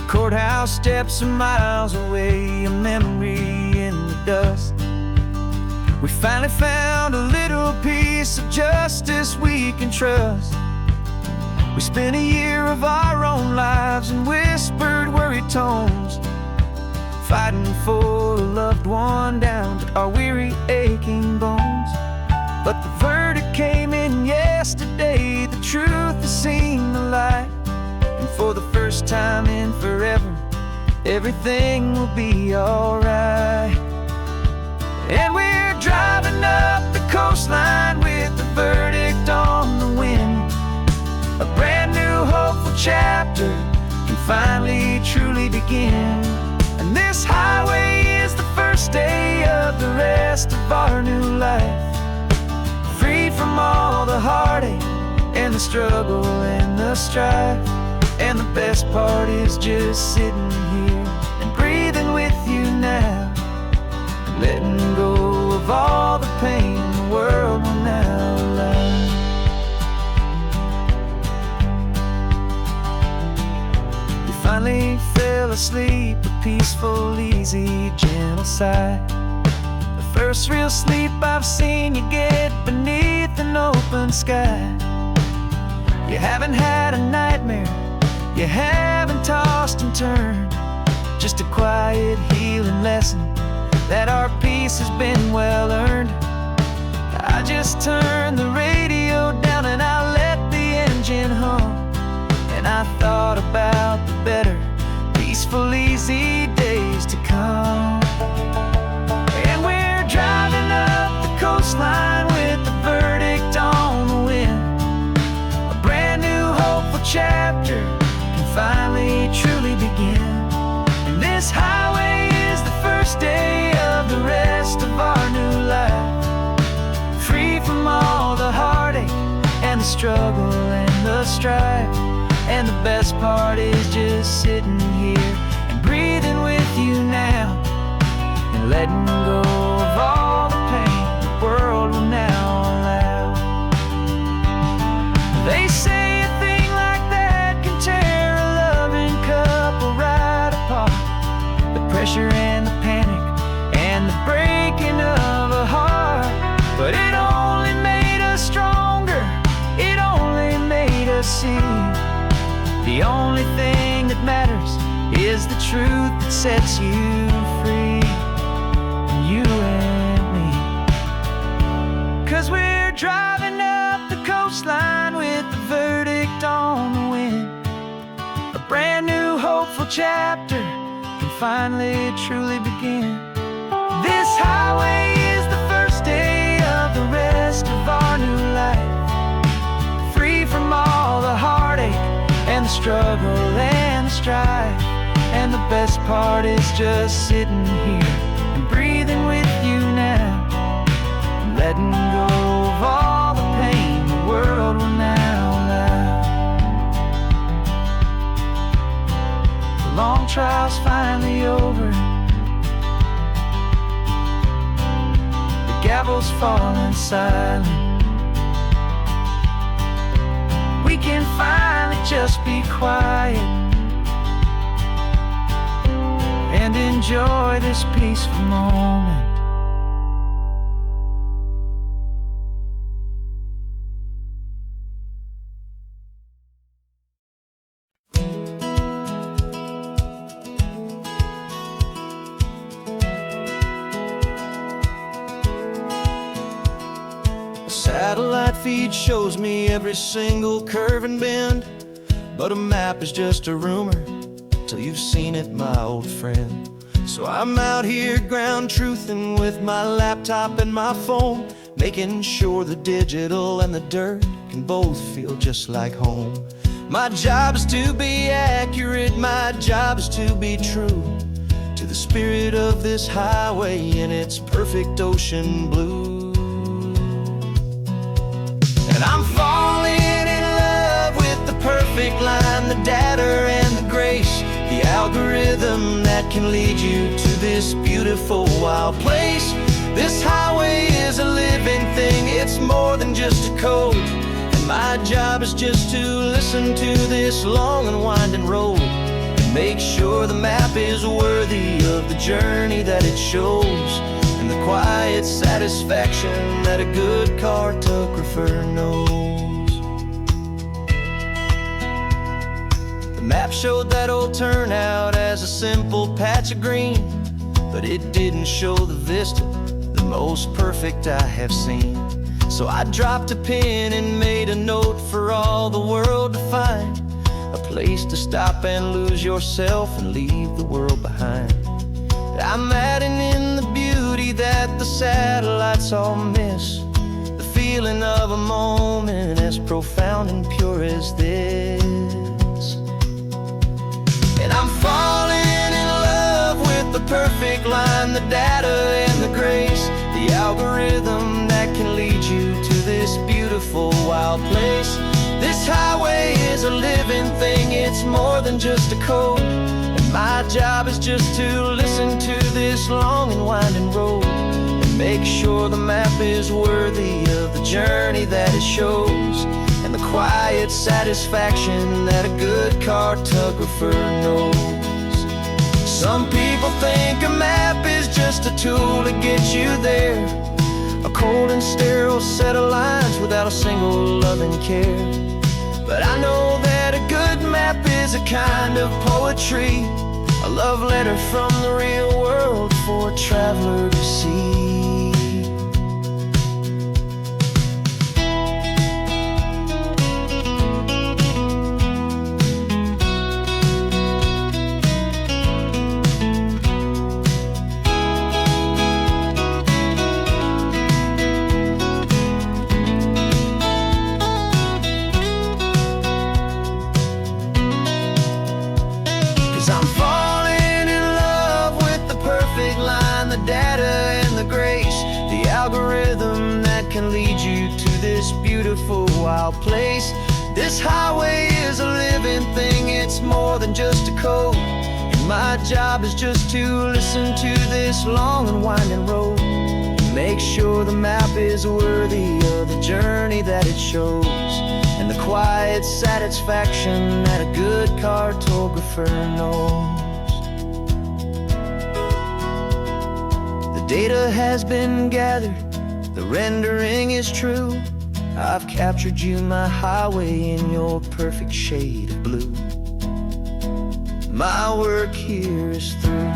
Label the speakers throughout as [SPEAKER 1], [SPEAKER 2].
[SPEAKER 1] Courthouse steps are miles away, a memory in the dust. We finally found a little piece of justice we can trust. We spent a year of our own lives in whispered, worried tones, fighting for a loved one down to our weary, aching bones. But the verdict came in yesterday, the truth has seen the light. And for the first time in forever, everything will be alright. And we're driving up the coastline with the verdict on the wind. A brand new hopeful chapter can finally truly begin. And this highway is the first day of the rest of our new life, free from all the heartache and the struggle and the strife. And the best part is just sitting here and breathing with you now, letting go of all the pain the world will now allow. We finally fell asleep, a peaceful, easy, gentle sigh. The first real sleep I've seen you get beneath an open sky. You haven't had a nightmare, you haven't tossed and turned, just a quiet healing lesson that our peace has been well earned. I just turned the radio down and I let the engine hum, and I thought about the better, peaceful, easy days to come. And we're driving up the coastline with the verdict on the wind. A brand new hopeful chapter can finally truly begin. And this highway is the first day of the rest of our new life, free from all the heartache and the struggle and the strife. And the best part is just sitting here and breathing with you now, and letting go of all the pain the world will now allow. They say a thing like that can tear a loving couple right apart. The pressure and the panic and the breaking of a heart. But it only made us stronger, it only made us see the only thing that matters is the truth that sets you free, you and me. 'Cause we're driving up the coastline with the verdict on the wind. A brand new hopeful chapter can finally truly begin. This highway is the first day of the rest of our new life, free from all the heartache and the struggle and the strife. And the best part is just sitting here and breathing with you now, and letting go of all the pain the world will now allow. The long trial's finally over, the gavel's falling silent. We can finally just be quiet and enjoy this peaceful moment. A satellite feed shows me every single curve and bend, but a map is just a rumor till you've seen it, my old friend. So I'm out here ground truthing with my laptop and my phone, making sure the digital and the dirt can both feel just like home. My job is to be accurate, my job is to be true to the spirit of this highway in its perfect ocean blue. And I'm falling in love with the perfect line, the data and the grace, the algorithm that can lead you to this beautiful wild place. This highway is a living thing, it's more than just a code. And my job is just to listen to this long and winding road, Make sure the map is worthy of the journey that it shows, and the quiet satisfaction that a good cartographer knows. The map showed that old turnout as a simple patch of green, but it didn't show the vista, the most perfect I have seen. So I dropped a pin and made a note for all the world to find, a place to stop and lose yourself and leave the world behind. I'm adding in the beauty that the satellites all miss, the feeling of a moment as profound and pure as this. And I'm falling in love with the perfect line, the data and the grace, the algorithm that can lead you to this beautiful wild place. This highway is a living thing, it's more than just a code, and my job is just to listen to this long and winding road, and make sure the map is worthy of the journey that it shows, and the quiet satisfaction that a good cartographer knows. Some people think a map is just a tool to get you there, a cold and sterile set of lines without a single loving care. But I know that a good map is a kind of poetry, a love letter from the real world for a traveler to see. 'Cause I'm falling in love with the perfect line, the data and the grace, the algorithm that can lead you to this beautiful wild place. This highway is a living thing, it's more than just a code, and my job is just to listen to this long and winding road, and make sure the map is worthy of the journey that it shows, and the quiet satisfaction that a good cartographer knows. The data has been gathered, the rendering is true. I've captured you, my highway, in your perfect shade of blue. My work here is through.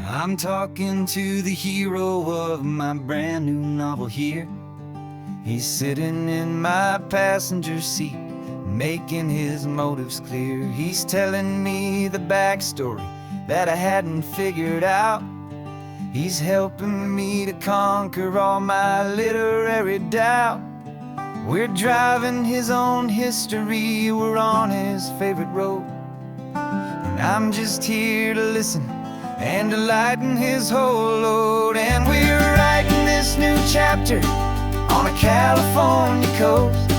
[SPEAKER 1] I'm talking to the hero of my brand new novel here. He's sitting in my passenger seat, making his motives clear. He's telling me the backstory that I hadn't figured out. He's helping me to conquer all my literary doubt. We're driving his own history, we're on his favorite road, and I'm just here to listen and to lighten his whole load. And we're writing this new chapter on a California coast,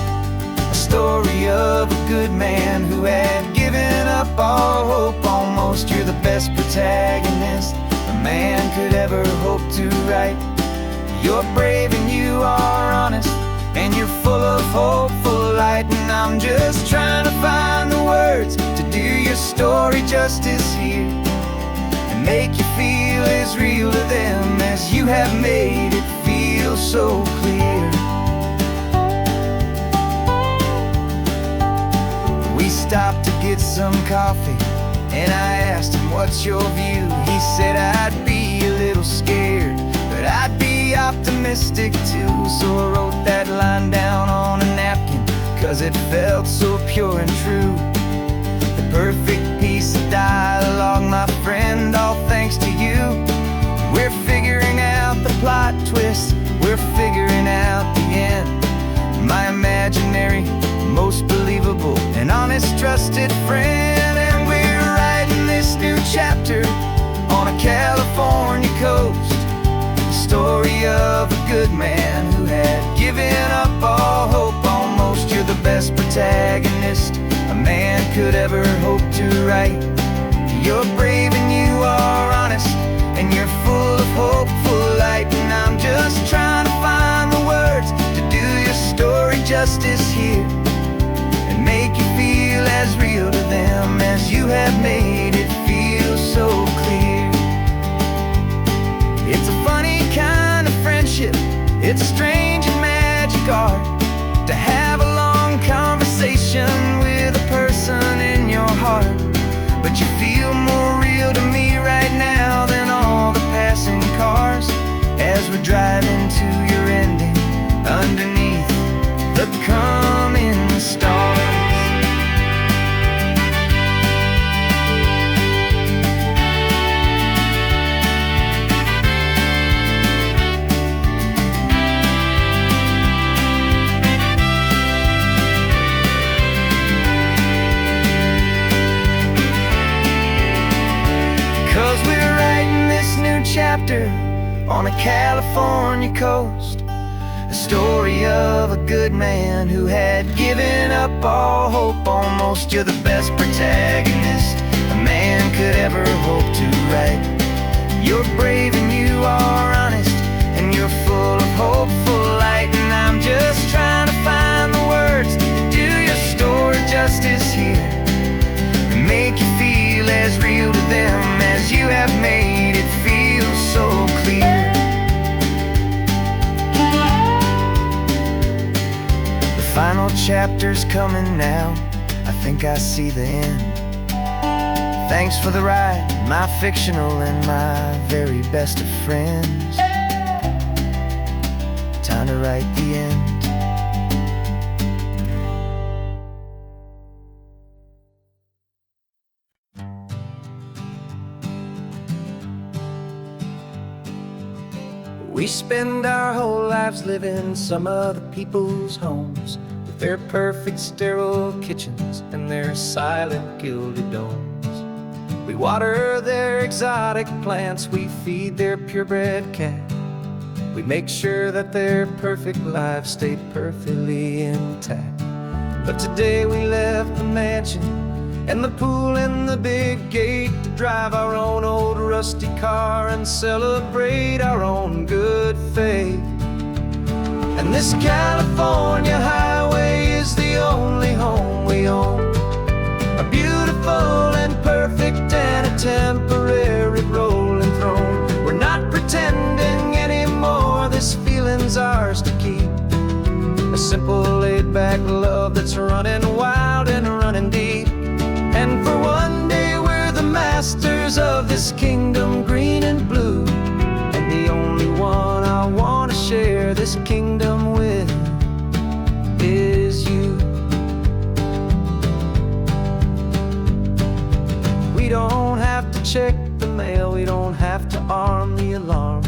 [SPEAKER 1] a story of a good man who had given up all hope almost. You're the best protagonist a man could ever hope to write. You're brave and you are honest, and you're full of hopeful light. And I'm just trying to find the words to do your story justice here, make you feel as real to them as you have made it feel so clear. We stopped to get some coffee, and I asked him, what's your view? He said, I'd be a little scared, but I'd be optimistic too. So I wrote that line down on a napkin, 'cause it felt so pure and true. The perfect piece of dialogue, my friend, all thanks to you. We're figuring out the plot twist, we're figuring out the end. My imaginary, most believable and honest trusted friend. And we're writing this new chapter on a California coast, the story of a good man who had given up all could ever hope to write. You're brave and you are honest, and you're full of hopeful light. And I'm just trying to find the words to do your story justice here, and make you feel as real to them as you have made it feel so clear. It's a funny kind of friendship, it's strange and magic art to have a long conversation with a person in your heart. But you feel more real to me right now than all the passing cars, as we're driving to your ending underneath the coming stars. 'Cause we're writing this new chapter on a California coast, a story of a good man who had given up all hope almost. You're the best protagonist a man could ever hope to write. You're brave and you are honest, and you're full of hopeful light. And I'm just trying to find the words to do your story justice here, and make you feel as real to them as you have made it feel so clear. The final chapter's coming now, I think I see the end. Thanks for the ride, my fictional and my very best of friends. Time to write the end. We spend our whole lives living some other people's homes, with their perfect sterile kitchens and their silent gilded domes. We water their exotic plants, we feed their purebred cat. We make sure that their perfect lives stay perfectly intact. But today we left the mansion and the pool and the big gate to drive our own old rusty car and celebrate our own good faith. And this California highway is the only home we own, a beautiful and perfect and a temporary rolling throne. We're not pretending anymore, this feeling's ours to keep, a simple laid-back love that's running wild and running deep. And for one day we're the masters of this kingdom green and blue, and the only one I want to share this kingdom with is you. We don't have to check the mail, we don't have to arm the alarm,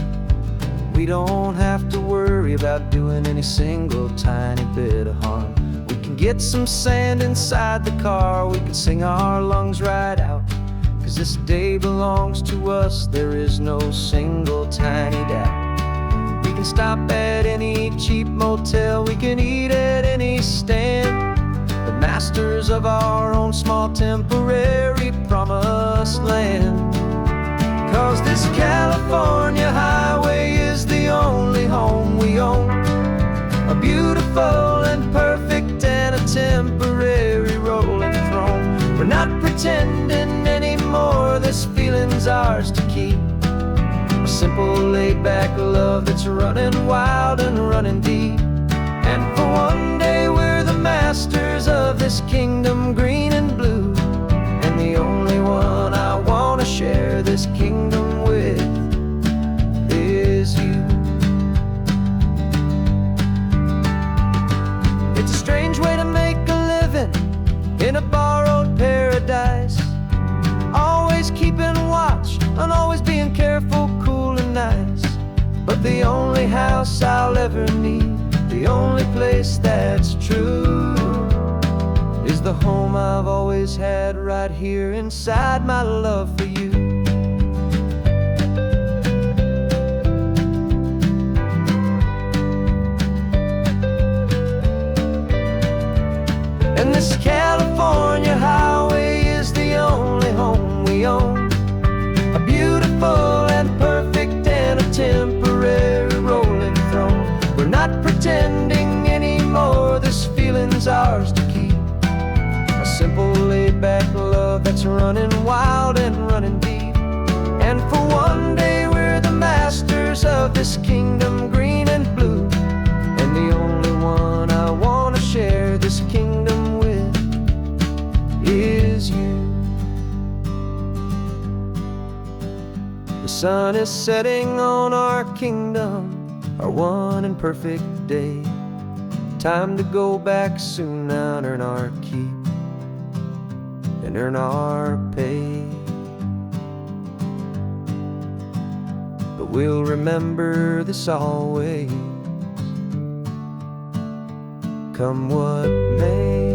[SPEAKER 1] we don't have to worry about doing any single tiny bit of harm. We can get some sand inside the car, we can sing our lungs right out, 'cause this day belongs to us, there is no single tiny doubt. We can stop at any cheap motel, we can eat at any stand, the masters of our own small temporary promised land. 'Cause this California highway is the only home we own, a beautiful and perfect and a temporary rolling throne. We're not pretending anymore, this feeling's ours to keep, a simple laid-back love that's running wild and running deep. And for one day we're the masters of this kingdom green and blue, and the only one I want to share this kingdom with is you. It's a strange way to make a living in a borrowed paradise, always keeping watch and always being careful, cool and nice. But the only house I'll ever need, the only place that's true, is the home I've always had right here inside my love for you. And this California highway back love that's running wild and running deep. And for one day we're the masters of this kingdom, green and blue. And the only one I want to share this kingdom with is you. The sun is setting on our kingdom, our one and perfect day. Time to go back soon now and earn our keep and earn our pay. But we'll remember this always, come what may.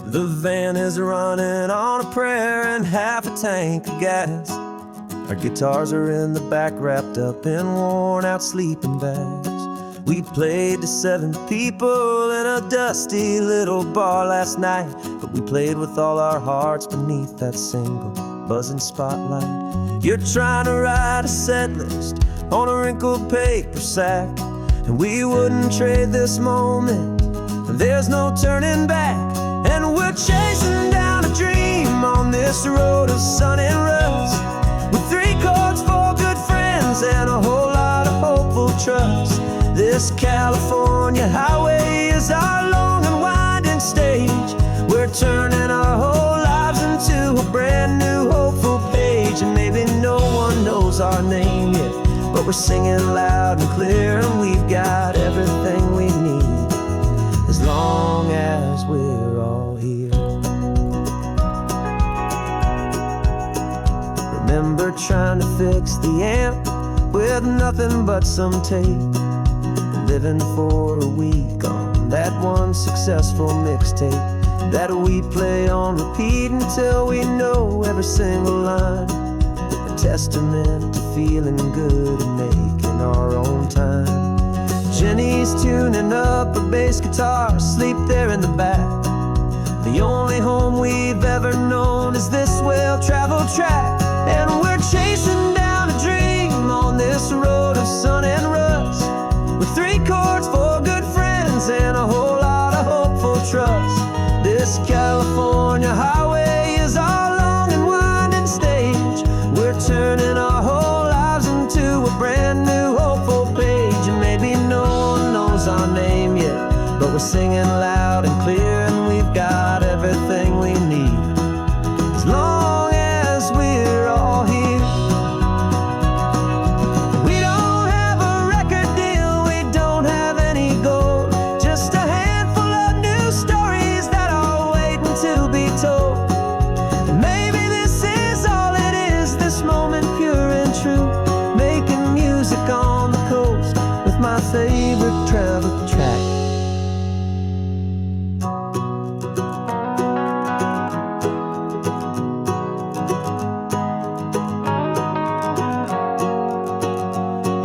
[SPEAKER 1] The van is running on a prayer and half a tank of gas. Our guitars are in the back, wrapped up in worn-out sleeping bags. We played to 7 people in a dusty little bar last night, but we played with all our hearts beneath that single buzzing spotlight. You're trying to write a set list on a wrinkled paper sack, and we wouldn't trade this moment. There's no turning back. And we're chasing down a dream on this road of sun and rust, with 3 chords, 4 good friends, and a whole lot of hopeful trust. This California highway is our long and winding stage. We're turning our whole lives into a brand new hopeful page. And maybe no one knows our name yet, but we're singing loud and clear, and we've got everything we need, as long as we're all here. Remember trying to fix the amp with nothing but some tape, living for a week on that one successful mixtape that we play on repeat until we know every single line. A testament to feeling good and making our own time. Jenny's tuning up a bass guitar, asleep there in the back. The only home we've ever known is this well-traveled track. And we're chasing down a dream on this road of sun and rust, with 3 chords, 4 good friends, and a whole lot of hopeful trust. This California highway is our long and winding stage. We're turning our whole lives into a brand new hopeful page. And maybe no one knows our name yet, but we're singing loud and clear, and we've got everything we need, as long as we're all here. We don't have a record deal, we don't have any gold, just a handful of new stories that are waiting to be told. And maybe this is all it is, this moment pure and true, making music on the coast with my favorite travel track.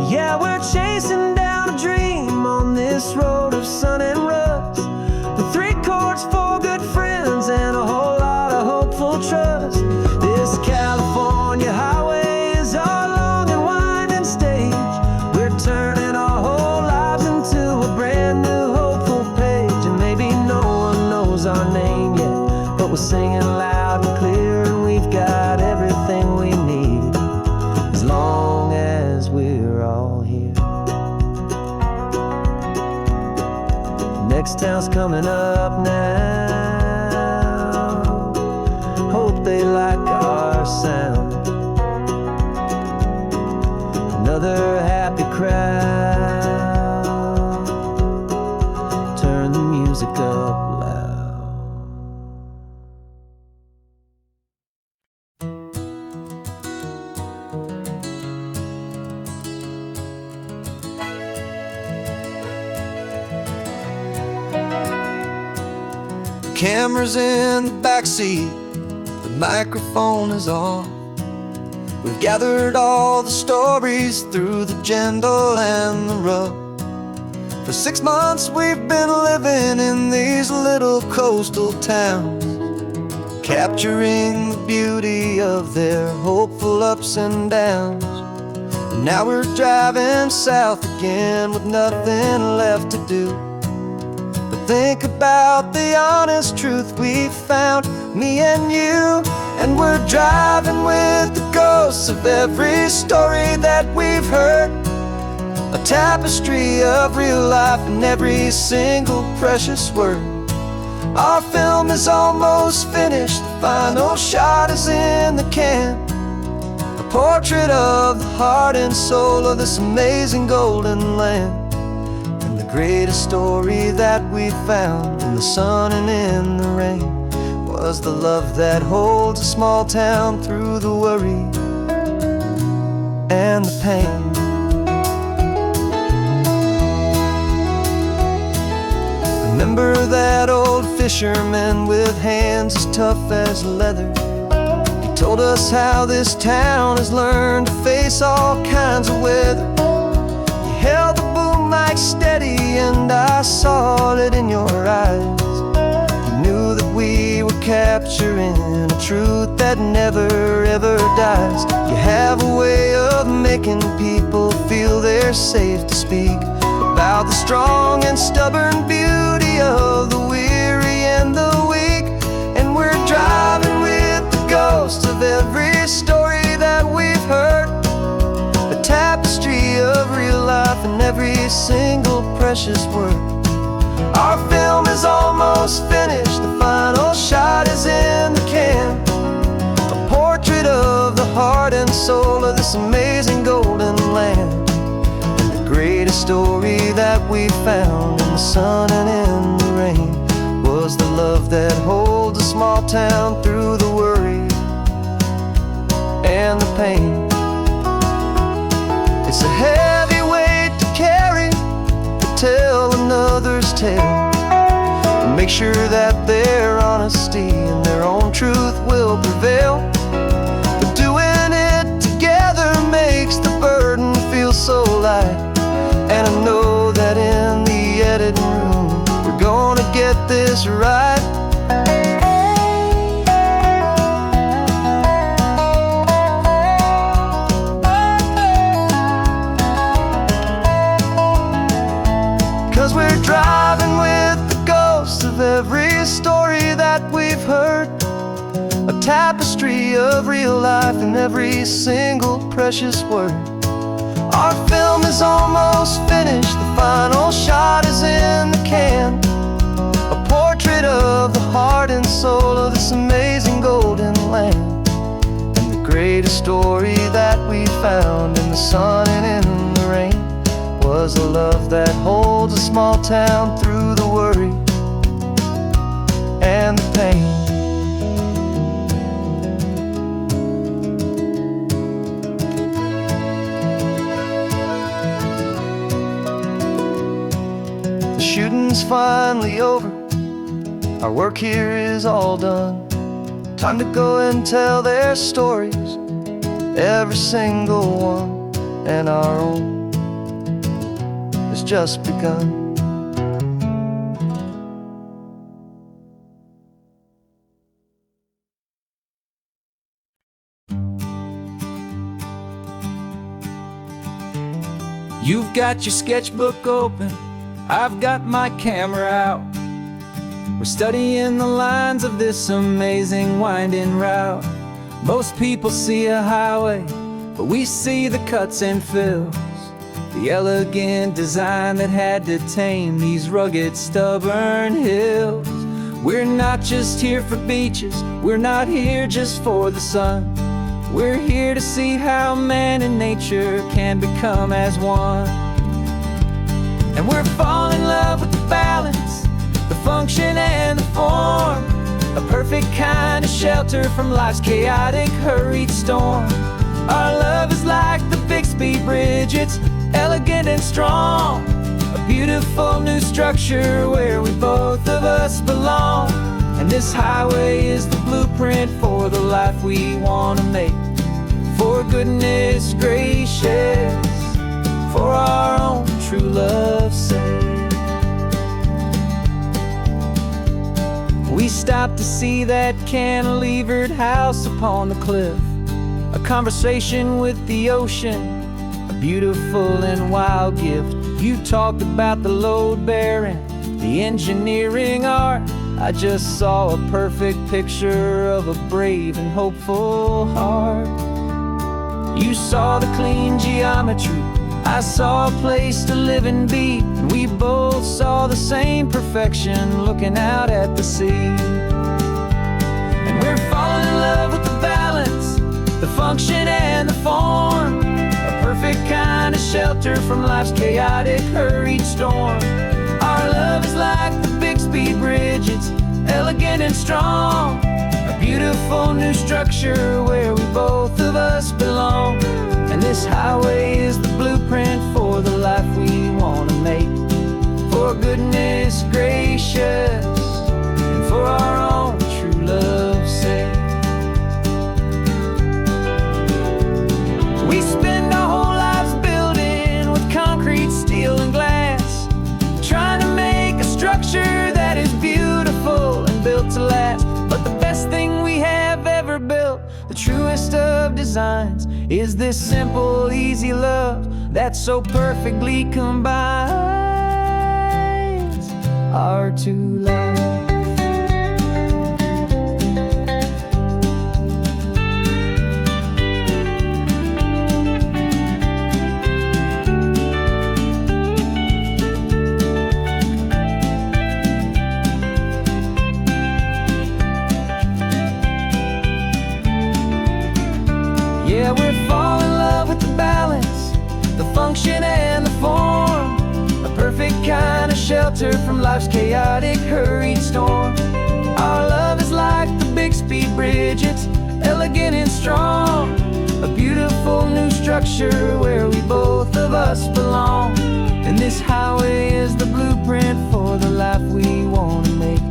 [SPEAKER 1] Yeah, we're chasing down a dream on this road of sun and rust, with 3 chords, 4 good friends, and a whole lot of hopeful trust. This California highway is our long and winding stage. We're turning our whole lives into a brand new hopeful page. And maybe no one knows our name yet, but we're singing loud and clear, and we've got everything we need, as long as we're all here. Next town's coming up now, hope they like our sound. Another happy crowd, turn the music up loud. Camera's in the backseat, the microphone is on. We've gathered all the stories through the gentle and the rough. For 6 months we've been living little coastal towns, capturing the beauty of their hopeful ups and downs. And now we're driving south again with nothing left to do but think about the honest truth we found, me and you. And we're driving with the ghosts of every story that we've heard, a tapestry of real life in every single precious word. Our film is almost finished, the final shot is in the can, a portrait of the heart and soul of this amazing golden land. And the greatest story that we found in the sun and in the rain was the love that holds a small town through the worry and the pain. Remember that old fisherman with hands as tough as leather? He told us how this town has learned to face all kinds of weather. You held the boom mic steady and I saw it in your eyes. You knew that we were capturing a truth that never ever dies. You have a way of making people feel they're safe to speak about the strong and stubborn beauty of the weary and the weak. And we're driving with the ghosts of every story that we've heard, a tapestry of real life in every single precious word. Our film is almost finished, the final shot is in the can, a portrait of the heart and soul of this amazing golden land. Greatest story that we found in the sun and in the rain was the love that holds a small town through the worry and the pain. It's a heavy weight to carry, to tell another's tale, and make sure that their honesty and their own truth will prevail. But doing it together makes the burden feel so light. And I know that in the editing room we're gonna get this right. 'Cause we're driving with the ghosts of every story that we've heard, a tapestry of real life in every single precious word. Our film is almost finished, the final shot is in the can, a portrait of the heart and soul of this amazing golden land. And the greatest story that we found in the sun and in the rain was the love that holds a small town through the worry and the pain. Shooting's finally over, our work here is all done. Time to go and tell their stories, every single one, and our own has just begun. You've got your sketchbook open, I've got my camera out. We're studying the lines of this amazing winding route. Most people see a highway, but we see the cuts and fills, the elegant design that had to tame these rugged, stubborn hills. We're not just here for beaches, we're not here just for the sun. We're here to see how man and nature can become as one. And we're falling in love with the balance, the function and the form, a perfect kind of shelter from life's chaotic, hurried storm. Our love is like the Bixby Bridge, it's elegant and strong, a beautiful new structure where we both of us belong. And this highway is the blueprint for the life we want to make. For goodness gracious, for our own true love's sake. We stopped to see that cantilevered house upon the cliff, a conversation with the ocean, a beautiful and wild gift. You talked about the load bearing, the engineering art. I just saw a perfect picture of a brave and hopeful heart. You saw the clean geometry, I saw a place to live and be, and we both saw the same perfection looking out at the sea. And we're falling in love with the balance, the function and the form, a perfect kind of shelter from life's chaotic, hurried storm. Our love is like the Bixby Bridge, it's elegant and strong, a beautiful new structure where we both of us belong. And this highway is the blueprint for the life we want to make, for goodness gracious and for our own true love's sake. We spend our whole lives building with concrete, steel and glass, trying to make a structure that is beautiful and built to last. But the best thing we have ever built, the truest of designs, is this simple, easy love that so perfectly combines our two lives. Yeah, we're falling in love with the balance, the function and the form, a perfect kind of shelter from life's chaotic, hurried storm. Our love is like the Bixby Bridge, it's elegant and strong, a beautiful new structure where we both of us belong. And this highway is the blueprint for the life we want to make,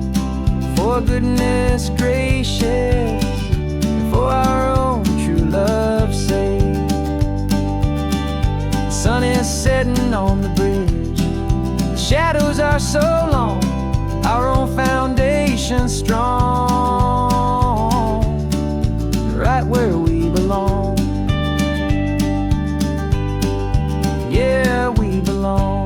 [SPEAKER 1] for goodness gracious and for our own true love's sake. The sun is setting on the bridge, the shadows are so long, our own foundation strong, right where we belong. Yeah, we belong.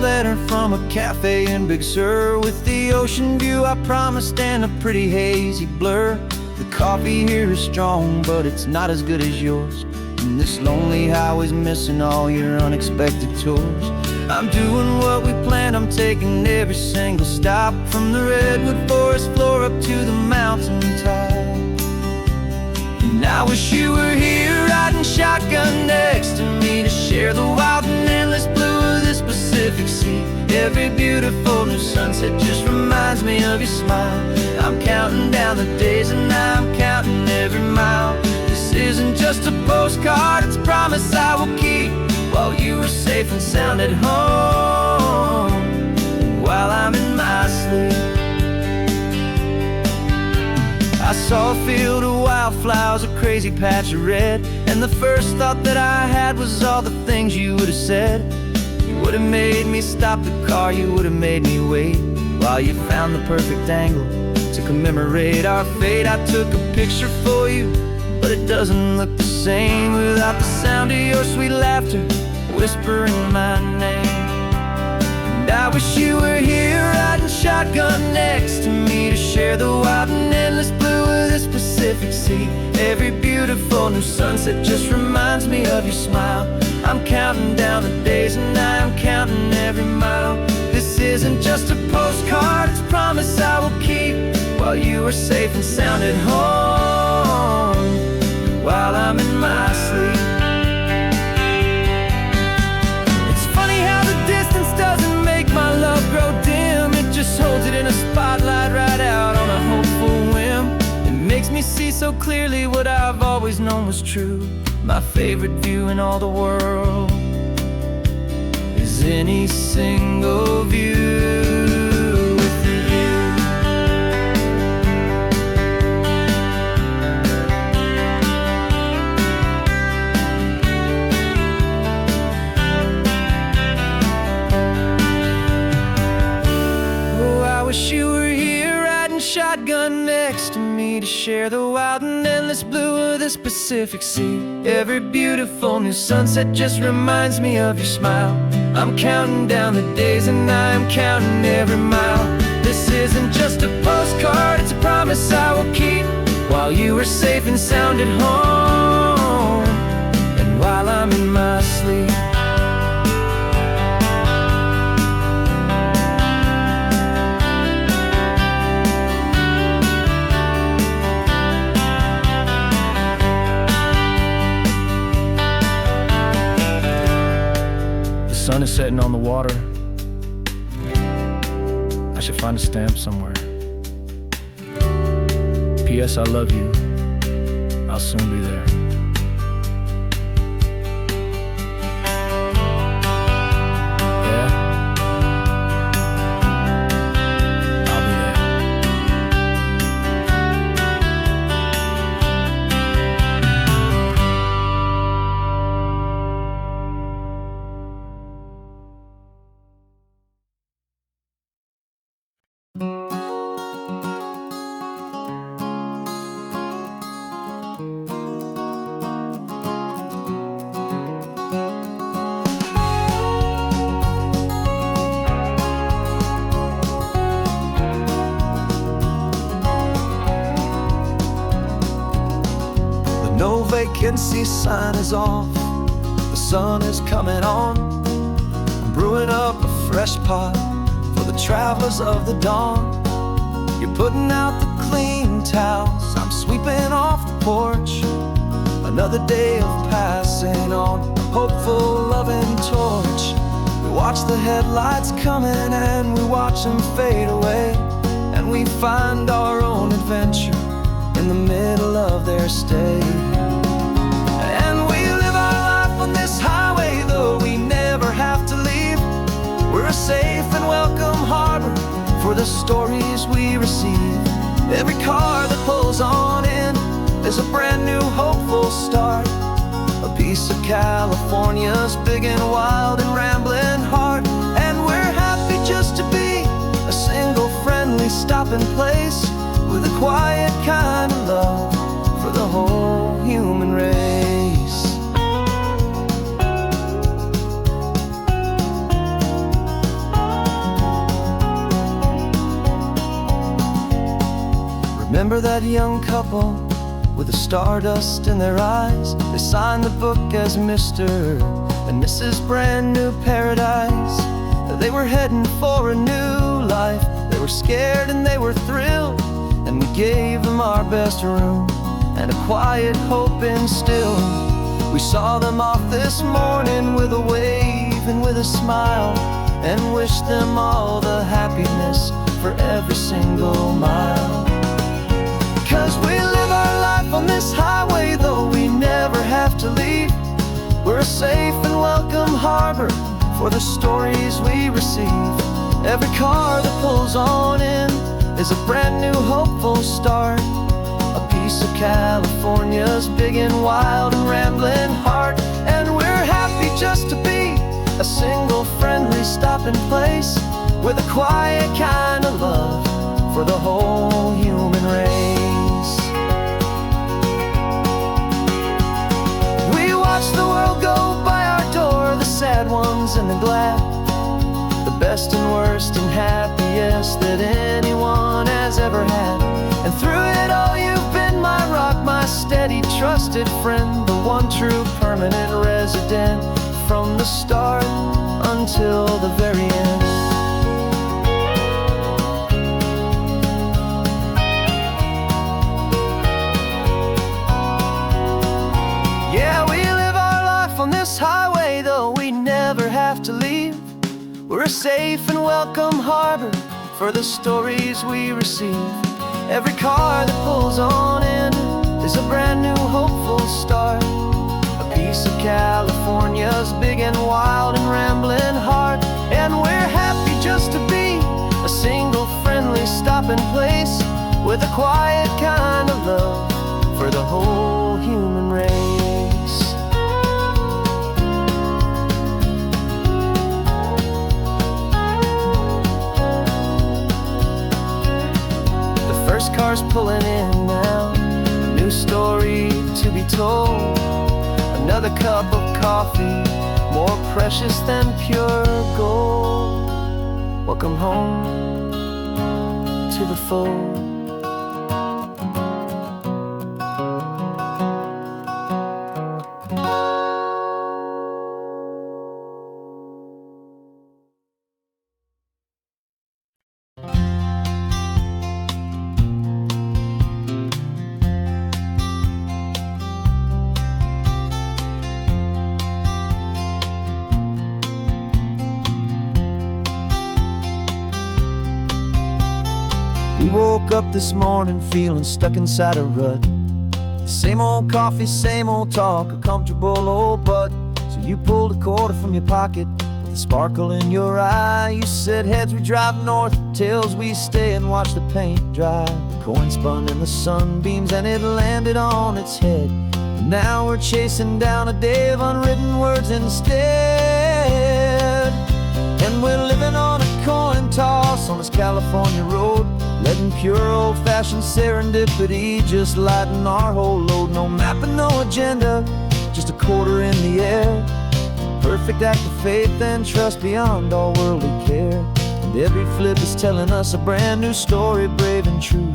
[SPEAKER 1] Letter from a cafe in Big Sur, with the ocean view I promised and a pretty hazy blur. The coffee here is strong, but it's not as good as yours, and this lonely highway's missing all your unexpected tours. I'm doing what we planned, I'm taking every single stop, from the redwood forest floor up to the mountain top. And I wish you were here riding shotgun next to me, to share the wild and endless blue of this Pacific Sea. Every beautiful new sunset just reminds me of your smile. I'm counting down the days and I'm counting every mile. This isn't just a postcard, it's a promise I will keep, while you are safe and sound at home, and while I'm in my sleep. I saw a field of wildflowers, a crazy patch of red, and the first thought that I had was all the things you would have said. You would have made me stop the car, you would have made me wait, while you found the perfect angle to commemorate our fate. I took a picture for you, but it doesn't look the same without the sound of your sweet laughter whispering my name. And I wish you were here riding shotgun next to me, to share the wild and endless blue of this Pacific Sea. Every beautiful new sunset just reminds me of your smile. I'm counting down the days and I'm counting every mile. This isn't just a postcard, it's a promise I will keep, while you are safe and sound at home, while I'm in my sleep. It's funny how the distance doesn't make my love grow dim, it just holds it in a spotlight right out on a hopeful whim. It makes me see so clear clearly what I've always known was true. My favorite view in all the world is any single view. You were here riding shotgun next to me to share the wild and endless blue of this Pacific Sea. Every beautiful new sunset just reminds me of your smile. I'm counting down the days and I'm counting every mile. This isn't just a postcard, it's a promise I will keep, while you are safe and sound at home, and while I'm in my sleep. The sun is setting on the water. I should find a stamp somewhere. P.S. I love you. I'll soon be there. Yeah? I'll be there. No vacancy sign is off, the sun is coming on. I'm brewing up a fresh pot for the travelers of the dawn. You're putting out the clean towels, I'm sweeping off the porch. Another day of passing on a hopeful, loving torch. We watch the headlights coming and we watch them fade away, and we find our own adventure in the middle of their stay. And we live our life on this highway, though we never have to leave. We're a safe and welcome harbor for the stories we receive. Every car that pulls on in is a brand new hopeful start, a piece of California's big and wild and rambling heart. And we're happy just to be a single friendly stopping place, with a quiet kind of love for the whole human race. Remember that young couple with the stardust in their eyes? They signed the book as Mr. and Mrs. Brand New Paradise. They were heading for a new life. They were scared and they were thrilled, and we gave them our best room and a quiet hope instilled. We saw them off this morning with a wave and with a smile, and wished them all the happiness for every single mile. 'Cause we live our life on this highway, though we never have to leave. We're a safe and welcome harbor for the stories we receive. Every car that pulls on in is a brand new hopeful start, a piece of California's big and wild and rambling heart. And we're happy just to be a single friendly stopping place, with a quiet kind of love for the whole human race. We watch the world go by our door, the sad ones and the glad, the best and worst and happiest that anyone has ever had. And through it all you've been my rock, my steady trusted friend, the one true permanent resident, from the start until the very end. Yeah, we live our life on this highway, though we never have to leave. We're a safe and welcome harbor for the stories we receive. Every car that pulls on in is a brand new hopeful start. A piece of California's big and wild and rambling heart. And we're happy just to be a single friendly stopping place with a quiet kind of love for the whole human race. The first car's pulling in now, a new story to be told. Another cup of coffee, more precious than pure gold. Welcome home to the fold. We woke up this morning feeling stuck inside a rut. Same old coffee, same old talk, a comfortable old butt. So you pulled a quarter from your pocket with a sparkle in your eye. You said heads we drive north, tails we stay and watch the paint dry. The coin spun in the sunbeams and it landed on its head. And now we're chasing down a day of unwritten words instead. And we're living on a coin toss on this California road, letting pure old-fashioned serendipity just lighten our whole load. No map and no agenda, just a quarter in the air. Perfect act of faith and trust beyond all worldly care. And every flip is telling us a brand new story, brave and true.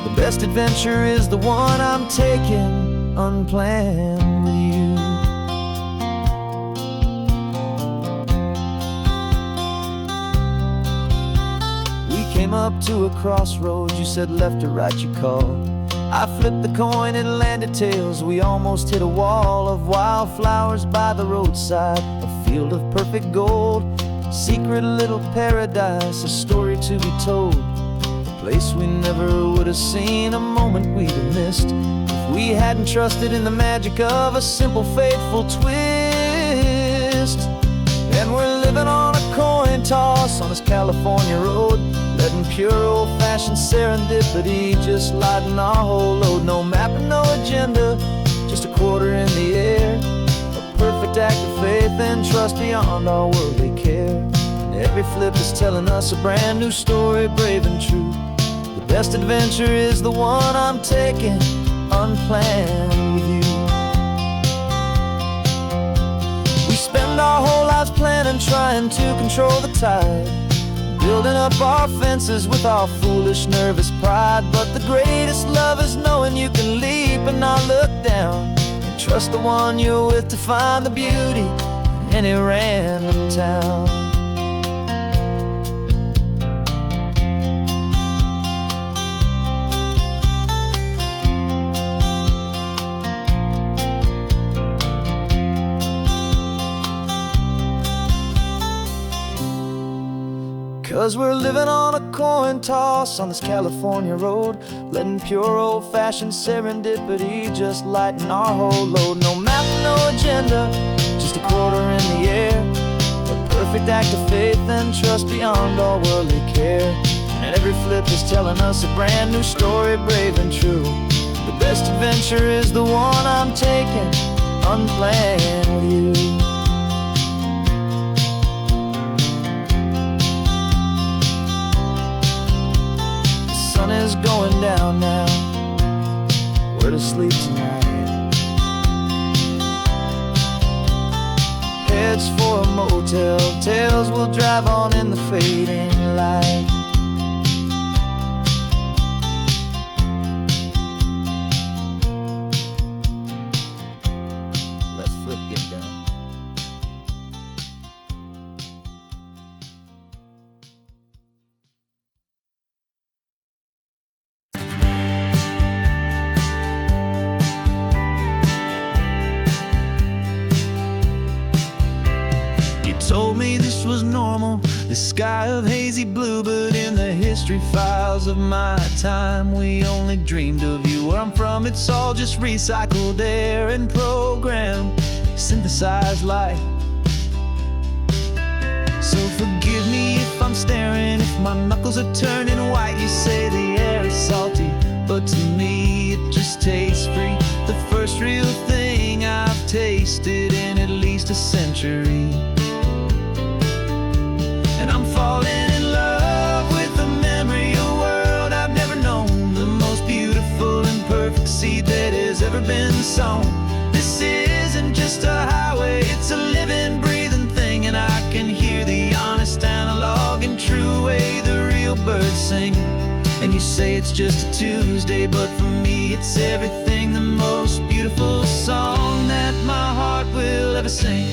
[SPEAKER 1] The best adventure is the one I'm taking unplanned with you. Came up to a crossroads, you said left or right you called. I flipped the coin, it landed tails. We almost hit a wall of wildflowers by the roadside, a field of perfect gold, secret little paradise, a story to be told. A place we never would have seen, a moment we'd have missed if we hadn't trusted in the magic of a simple faithful twist. And we're living on a coin toss on this California road, letting pure old-fashioned serendipity just lighten our whole load. No map and no agenda, just a quarter in the air. A perfect act of faith and trust beyond all worldly care. And every flip is telling us a brand new story, brave and true. The best adventure is the one I'm taking unplanned with you. We spend our whole lives planning, trying to control the tide, building up our fences with our foolish, nervous pride. But the greatest love is knowing you can leap and not look down, and trust the one you're with to find the beauty in any random town. 'Cause we're living on a coin toss on this California road, letting pure old-fashioned serendipity just lighten our whole load. No map, no agenda, just a quarter in the air. A perfect act of faith and trust beyond all worldly care. And every flip is telling us a brand new story, brave and true. The best adventure is the one I'm taking unplanned with you. The sun is going down now, we're to sleep tonight. Heads for a motel, tails will drive on in the fading light. Let's flip get down. told me this was normal, this sky of hazy blue. But in the history files of my time, we only dreamed of you. Where I'm from, it's all just recycled air and programmed, synthesized light. So forgive me if I'm staring, if my knuckles are turning white. You say the air is salty, but to me it just tastes free. The first real thing I've tasted in at least a century. And I'm falling in love with the memory of a world I've never known, the most beautiful and perfect seed that has ever been sown. This isn't just a highway, it's a living, breathing thing. And I can hear the honest, analog, and true way the real birds sing. And you say it's just a Tuesday, but for me it's everything, the most beautiful song that my heart will ever sing.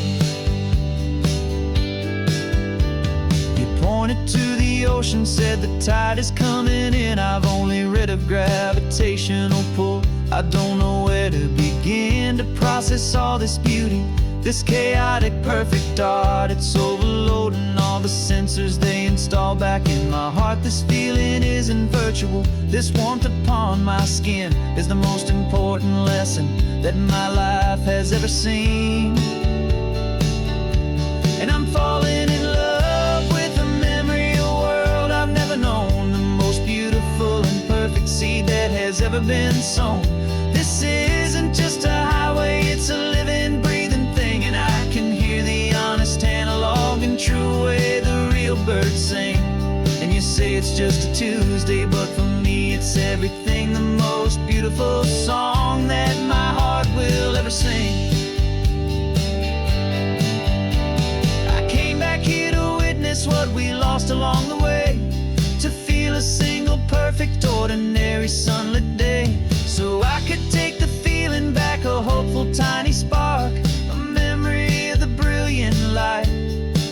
[SPEAKER 1] You pointed to the ocean, said the tide is coming in. I've only read of gravitational pull. I don't know where to begin to process all this beauty, this chaotic perfect art. It's overloading all the sensors they install back in my heart. This feeling isn't virtual, this warmth upon my skin is the most important lesson that my life has ever seen. And I'm falling in love with the memory of a world I've never known, the most beautiful and perfect seed that has ever been sown. This isn't just a highway, it's a living, breathing thing. And I can hear the honest, analog, and true way the real birds sing. And you say it's just a Tuesday, but for me it's everything, the most beautiful song that my heart will ever sing. I came back here to witness what we lost along the way, to feel a single perfect, ordinary, sunlit day, so I could take the feeling back, a hopeful tiny spark, a memory of the brilliant light,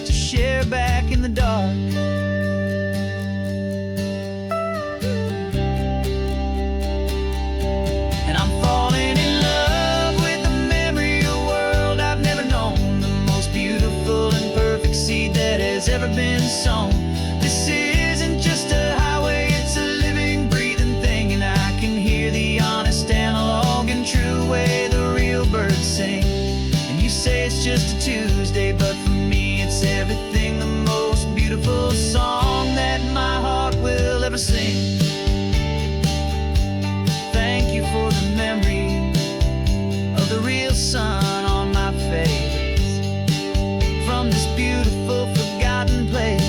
[SPEAKER 1] to share back in the dark. And I'm falling in love with the memory of a world I've never known, the most beautiful and perfect seed that has ever been sown. This isn't just a highway, it's a living, breathing thing. And I can hear the honest, analog, and true way the real birds sing. And you say it's just a Tuesday, but for me it's everything, the most beautiful song that my heart will ever sing. Thank you for the memory of the real sun on my face, from this beautiful forgotten place.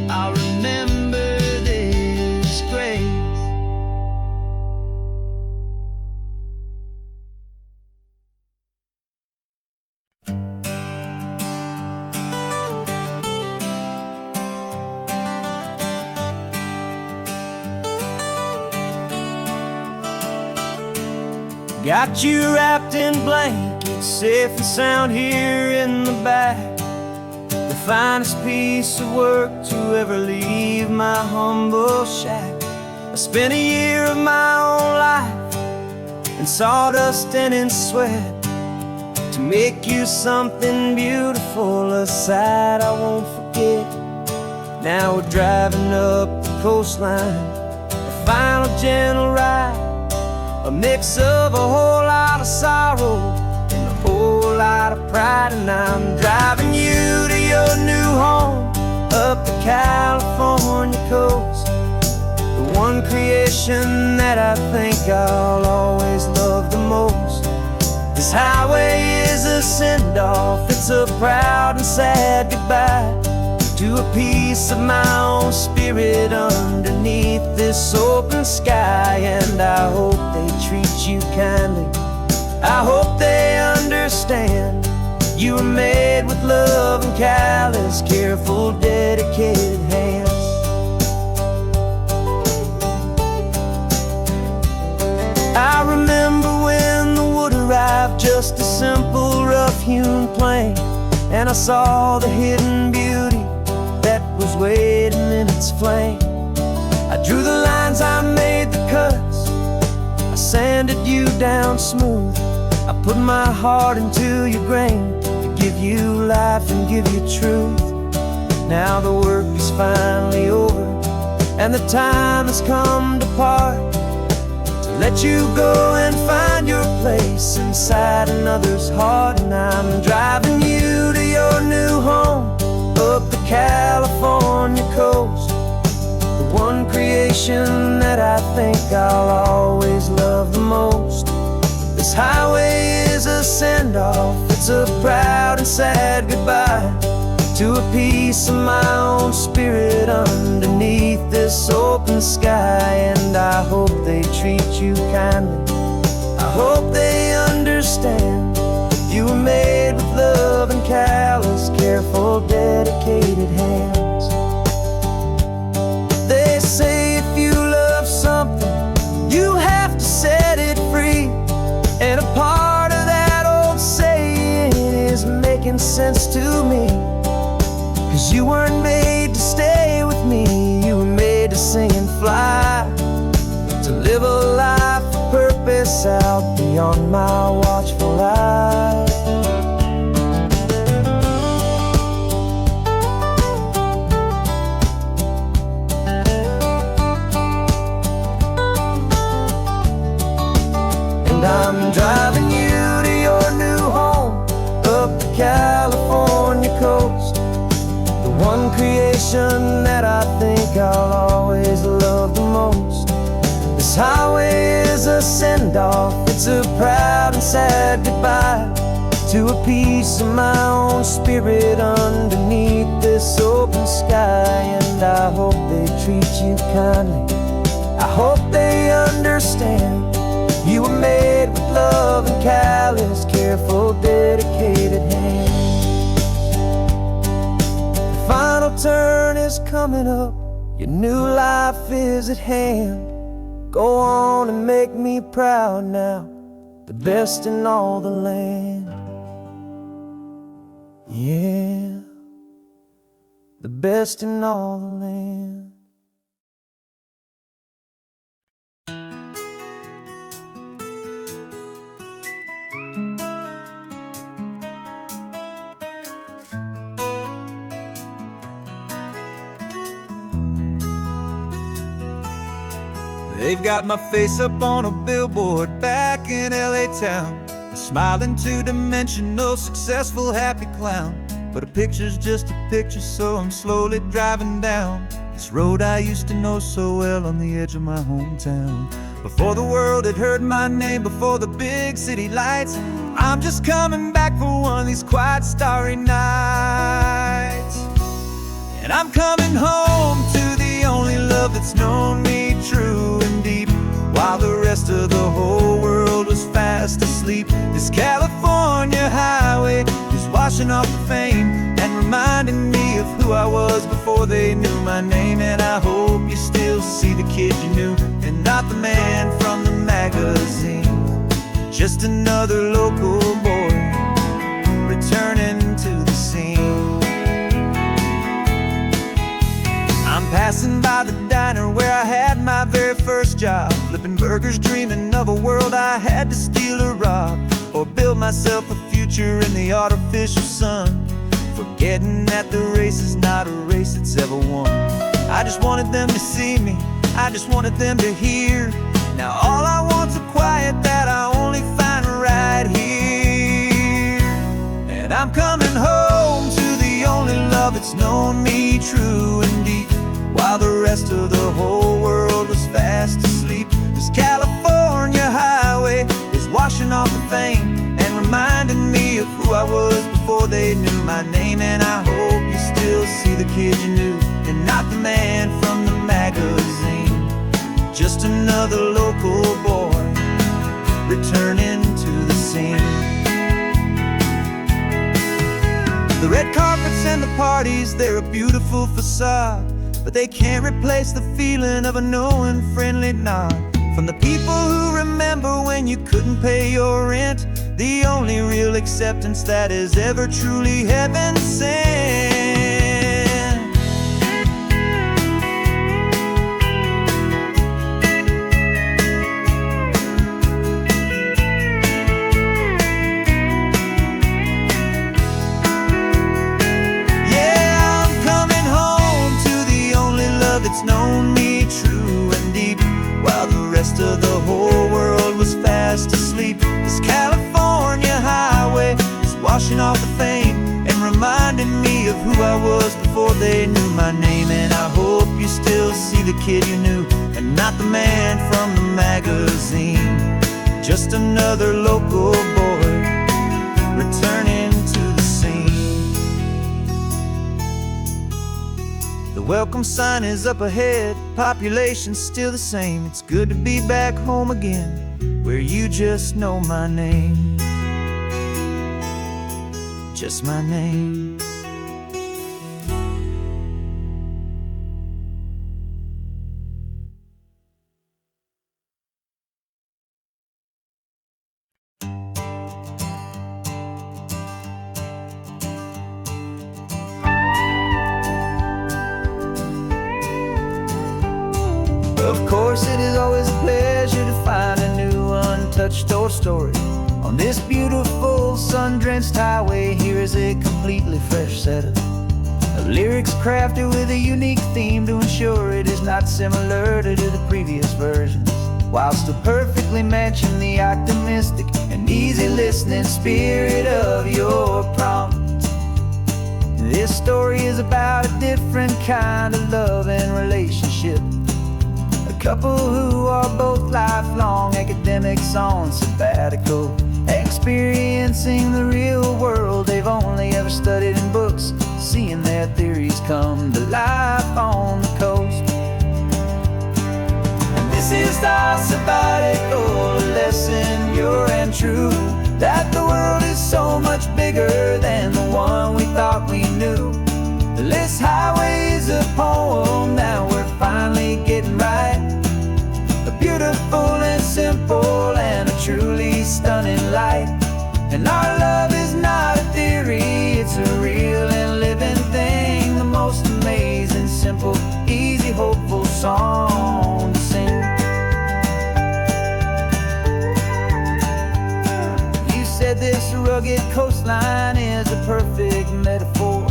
[SPEAKER 1] I'll remember this grace. Got you wrapped in blankets, safe and sound here in the back. The finest piece of work to ever leave my humble shack. I spent a year of my own life in sawdust and in sweat to make you something beautiful, a sight I won't forget. Now we're driving up the coastline, a final gentle ride, a mix of a whole lot of sorrow and a whole lot of pride. And I'm driving you to your new home up the California coast, the one creation that I think I'll always love the most. This highway is a send-off, it's a proud and sad goodbye to a piece of my own spirit underneath this open sky. And I hope they treat you kindly, I hope they understand you were made with love and callous, careful, dedicated hands. I remember when the wood arrived, just a simple rough-hewn plank, and I saw the hidden beauty that was waiting in its flame. I drew the lines, I made the cuts, I sanded you down smooth, I put my heart into your grain to give you life and give you truth. Now the work is finally over, and the time has come to part, to let you go and find your place inside another's heart. And I'm driving you to your new home, up the California coast, the one creation that I think I'll always love the most. This highway is a send-off, it's a proud and sad goodbye to a piece of my own spirit underneath this open sky. And I hope they treat you kindly, I hope they understand. You were made with love and callous, careful, dedicated hands. They say if you love something, you have to set it free. And a part of that old saying is making sense to me. 'Cause you weren't made to stay with me, you were made to sing and fly, to live a life of purpose out beyond my watchful eye. And I'm driving you to your new home, up the California coast, the one creation that I think I'll always love the most. This highway is a send-off, it's a proud and sad goodbye to a piece of my own spirit underneath this open sky. And I hope they treat you kindly, I hope they understand. You were made with love and callous, careful, dedicated hands. The final turn is coming up, your new life is at hand. Go on and make me proud now, the best in all the land. Yeah, the best in all the land. They've got my face up on a billboard back in LA town, a smiling two-dimensional, successful, happy clown. But a picture's just a picture, so I'm slowly driving down this road I used to know so well on the edge of my hometown. Before the world had heard my name, before the big city lights, I'm just coming back for one of these quiet, starry nights. And I'm coming home to the only love that's known me true and deep, while the rest of the whole world was fast asleep. This California highway is washing off the fame and reminding me of who I was before they knew my name. And I hope you still see the kid you knew, and not the man from the magazine. Just another local boy returning to the scene. I'm passing by the diner where I had my very first job, flipping burgers, dreaming of a world I had to steal or rob, or build myself a future in the artificial sun, forgetting that the race is not a race that's ever won. I just wanted them to see me, I just wanted them to hear. Now all I want's a quiet that I only find right here. And I'm coming home to the only love that's known me true and deep, while the rest of the whole world was fast asleep. This California highway is washing off the fame and reminding me of who I was before they knew my name. And I hope you still see the kid you knew, and not the man from the magazine. Just another local boy returning to the scene. The red carpets and the parties, they're a beautiful facade, but they can't replace the feeling of a knowing, friendly nod from the people who remember when you couldn't pay your rent. The only real acceptance that is ever truly heaven sent. This California highway is washing off the fame and reminding me of who I was before they knew my name. And I hope you still see the kid you knew, and not the man from the magazine. Just another local boy returning to the scene. The welcome sign is up ahead, population's still the same. It's good to be back home again, where you just know my name. Just my name. Of course, it is always a pleasure to find a new untouched story. On this beautiful sun-drenched highway, here is a completely fresh set of lyrics crafted with a unique theme to ensure it is not similar to the previous versions, while still perfectly matching the optimistic and easy listening spirit of your prompt. This story is about a different kind of love and relationship. A couple who are both lifelong academics on sabbatical, experiencing the real world they've only ever studied in books, seeing their theories come to life on the coast. And this is our sabbatical lesson, pure and true, that the world is so much bigger than the one we thought we knew. This highway is a poem that we're finally getting right. A beautiful and simple and a truly stunning light. And our love is not a theory, it's a real and living thing. The most amazing, simple, easy, hopeful song to sing. You said this rugged coastline is a perfect metaphor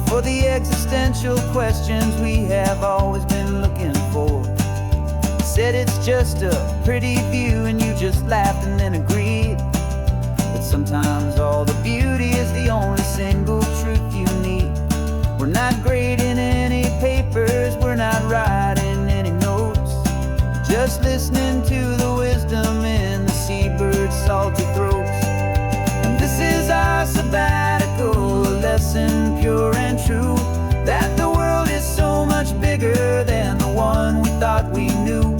[SPEAKER 1] for the existential questions we have always been looking for. You said it's just a pretty view and you just laughed and then agreed. But sometimes all the beauty is the only single truth you need. We're not grading any papers, we're not writing any notes, just listening to the wisdom in the seabird's salty throats. And this is our sabbatical lesson, pure and true, that the world is so much bigger than the one we thought we knew.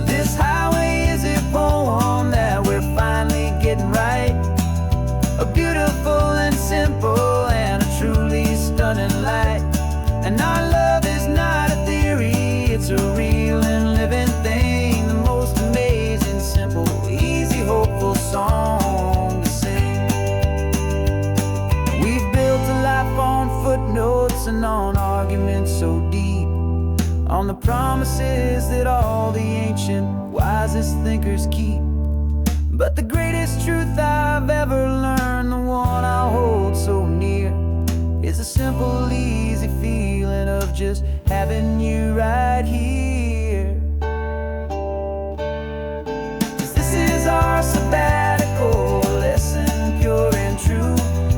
[SPEAKER 1] This highway is a poem that we're finally getting right. A beautiful and simple and a truly stunning light. And our love is not a theory, it's a real and living thing. The most amazing, simple, easy, hopeful song to sing. We've built a life on footnotes and on arguments so deep, on the promises that all the ancient, wisest thinkers keep. But the greatest truth I've ever learned, the one I hold so near, is a simple, easy feeling of just having you right here. 'Cause this is our sabbatical lesson, pure and true,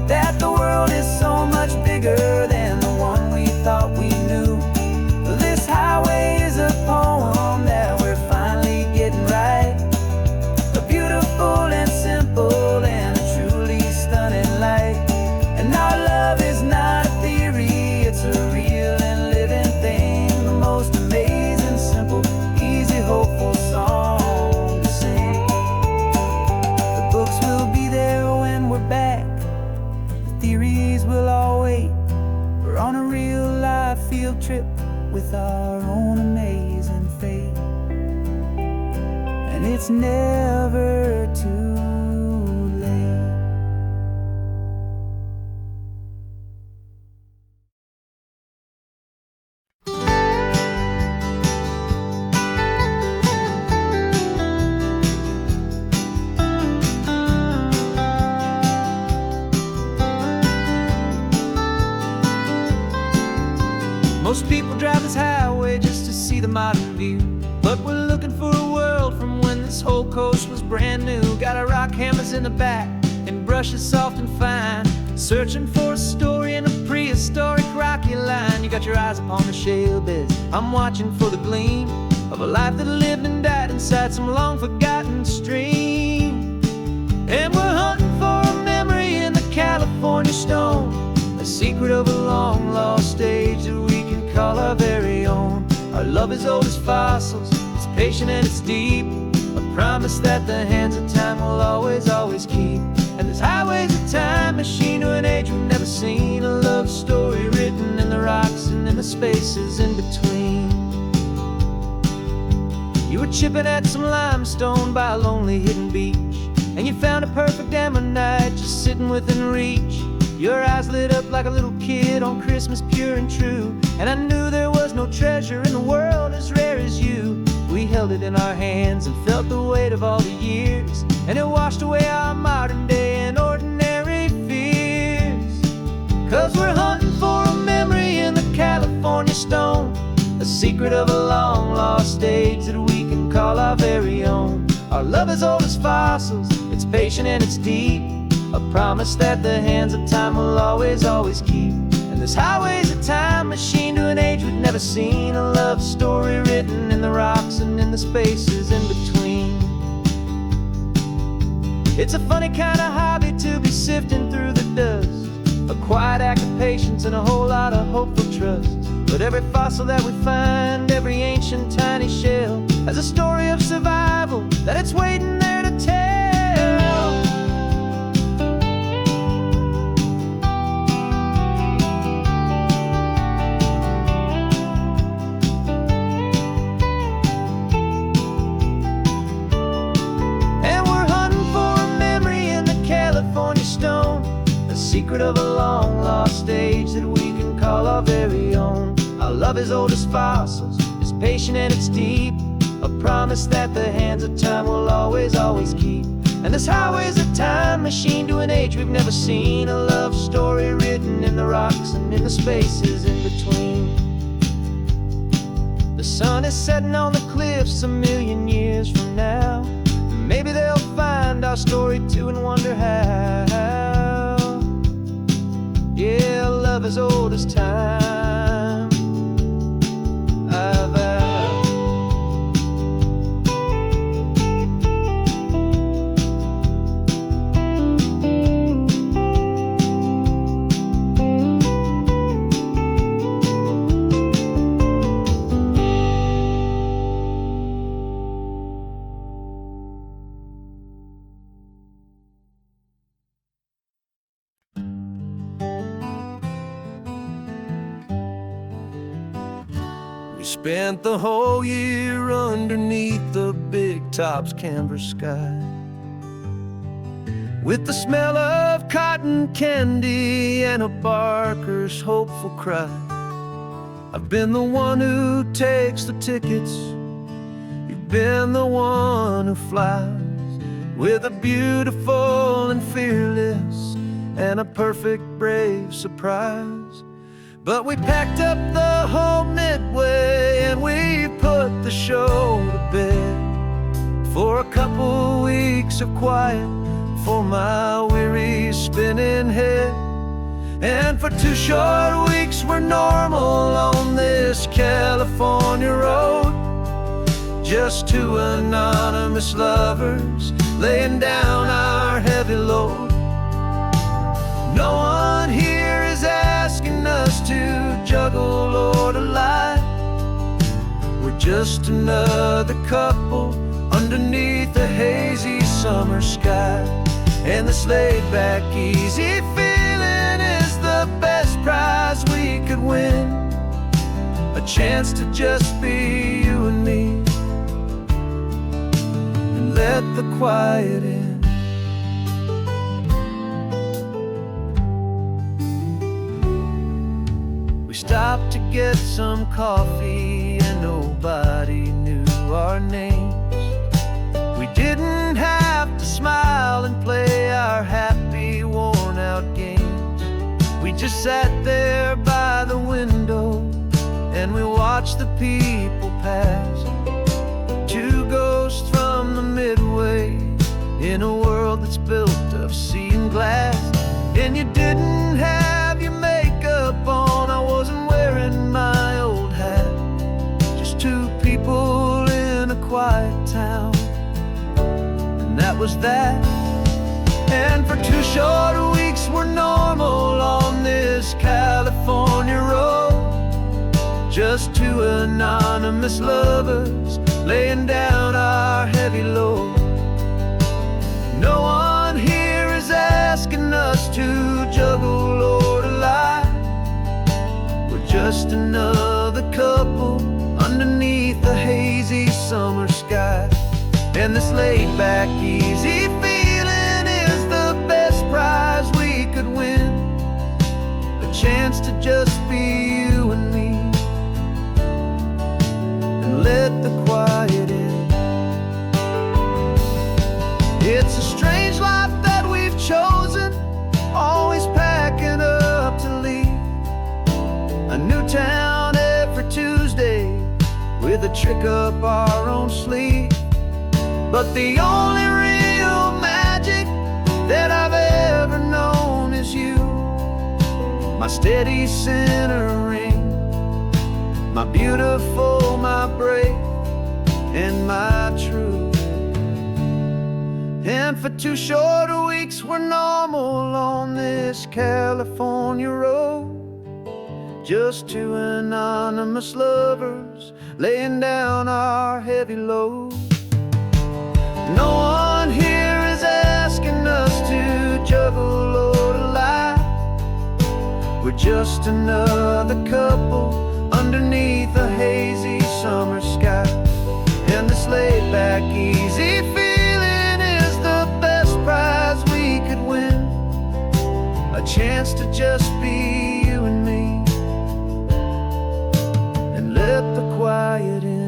[SPEAKER 1] that the world is so much bigger than the one we thought we knew. This highway is a poem that we're finally getting right. A beautiful and simple and a truly stunning light. And our love is not a theory, it's a real and living thing. The most amazing, simple, easy, hopeful song to sing. The books will be there when we're back, the theories will all wait. We're on a real life field trip with our own amazing fate. And it's never too late. Most people drive this highway just to see the modern view, but we're looking for a world from when this whole coast was brand new. Gotta ride rock hammers in the back and brushes soft and fine, searching for a story in a prehistoric rocky line. You got your eyes upon the shale beds, I'm watching for the gleam of a life that lived and died inside some long forgotten stream. And we're hunting for a memory in the California stone, a secret of a long lost age that we can call our very own. Our love is old as fossils, it's patient and it's deep, a promise that the hands of time will always, always keep. And this highway's a time machine to an age we've never seen, a love story written in the rocks and in the spaces in between. You were chipping at some limestone by a lonely hidden beach, and you found a perfect ammonite just sitting within reach. Your eyes lit up like a little kid on Christmas, pure and true, and I knew there was no treasure in the world as rare as you. We held it in our hands and felt the weight of all the years, and it washed away our modern day and ordinary fears. 'Cause we're hunting for a memory in the California stone, a secret of a long lost age that we can call our very own. Our love is old as fossils, it's patient and it's deep, a promise that the hands of time will always, always keep. And this highway's a time machine to an age we've never seen, a love story written in the rocks and in the spaces in between. It's a funny kind of hobby to be sifting through the dust, a quiet act of patience and a whole lot of hopeful trust. But every fossil that we find, every ancient tiny shell, has a story of survival that it's waiting there to tell. And we're hunting for a memory in the California stone, a secret of a long lost age that we can call our very own. Our love is old as fossils, it's patient and it's deep, a promise that the hands of time will always, always keep. And this highway's a time machine to an age we've never seen, a love story written in the rocks and in the spaces in between. The sun is setting on the cliffs a million years from now, maybe they'll find our story too and wonder how. Yeah, love is old as time. We spent the whole year underneath the big top's canvas sky, with the smell of cotton candy and a barker's hopeful cry. I've been the one who takes the tickets, you've been the one who flies, with a beautiful and fearless and a perfect brave surprise. But we packed up the whole Midway and we put the show to bed, for a couple weeks of quiet for my weary spinning head. And for 2 short weeks we're normal on this California road, just 2 anonymous lovers laying down our heavy load. No one here is asking us to juggle or to lie, we're just another couple underneath a hazy summer sky. And this laid-back, easy feeling is the best prize we could win, a chance to just be you and me, and let the quiet in. We stopped to get some coffee and nobody knew our names. We didn't have to smile and play our happy, worn-out games. We just sat there by the window and we watched the people pass, 2 ghosts from the Midway in a world world that's built of sea and glass. And you didn't have your makeup on, I wasn't wearing my old hat. Just two people in a quiet town, and that was that. And for 2 short weeks we're normal on this California road. Just two anonymous lovers laying down our heavy load. No one here is asking us to juggle or to lie. We're just another couple underneath the hazy summer sky. And this laid-back, easy feeling is the best prize we could win. A chance to just be you and me, and let the quiet in. It's a strange life that we've chosen, always packing up to leave. A new town every Tuesday, with a trick up our own sleeve. But the only real magic that I've ever known is you, my steady centering, my beautiful, my brave, and my true. And for 2 short weeks we're normal on this California road. Just two anonymous lovers laying down our heavy load. No one here is asking us to juggle or to lie. We're just another couple underneath a hazy summer sky. And this laid-back, easy feeling is the best prize we could win. A chance to just be you and me, and let the quiet in.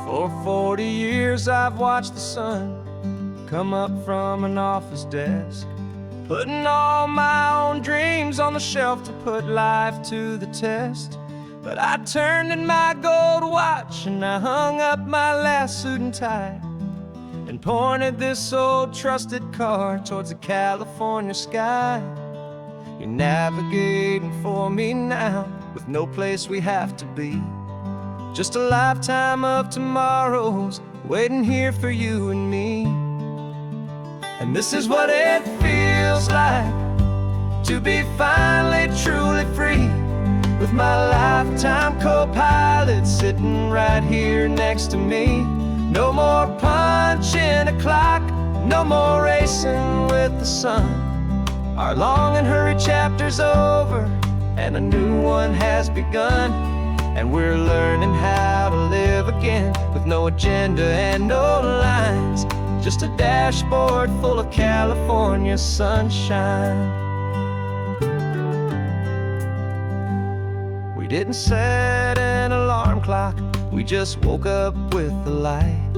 [SPEAKER 1] For 40 years I've watched the sun come up from an office desk, putting all my own dreams on the shelf to put life to the test. But I turned in my gold watch and I hung up my last suit and tie, and pointed this old trusted car towards the California sky. You're navigating for me now, with no place we have to be. Just a lifetime of tomorrows waiting here for you and me. And this is what it feels like to be finally truly free, with my lifetime co-pilot sitting right here next to me. No more punching a clock, no more racing with the sun. Our long and hurried chapter's over, and a new one has begun. And we're learning how to live again, with no agenda and no lines. Just a dashboard full of California sunshine. We didn't set an alarm clock, we just woke up with the light.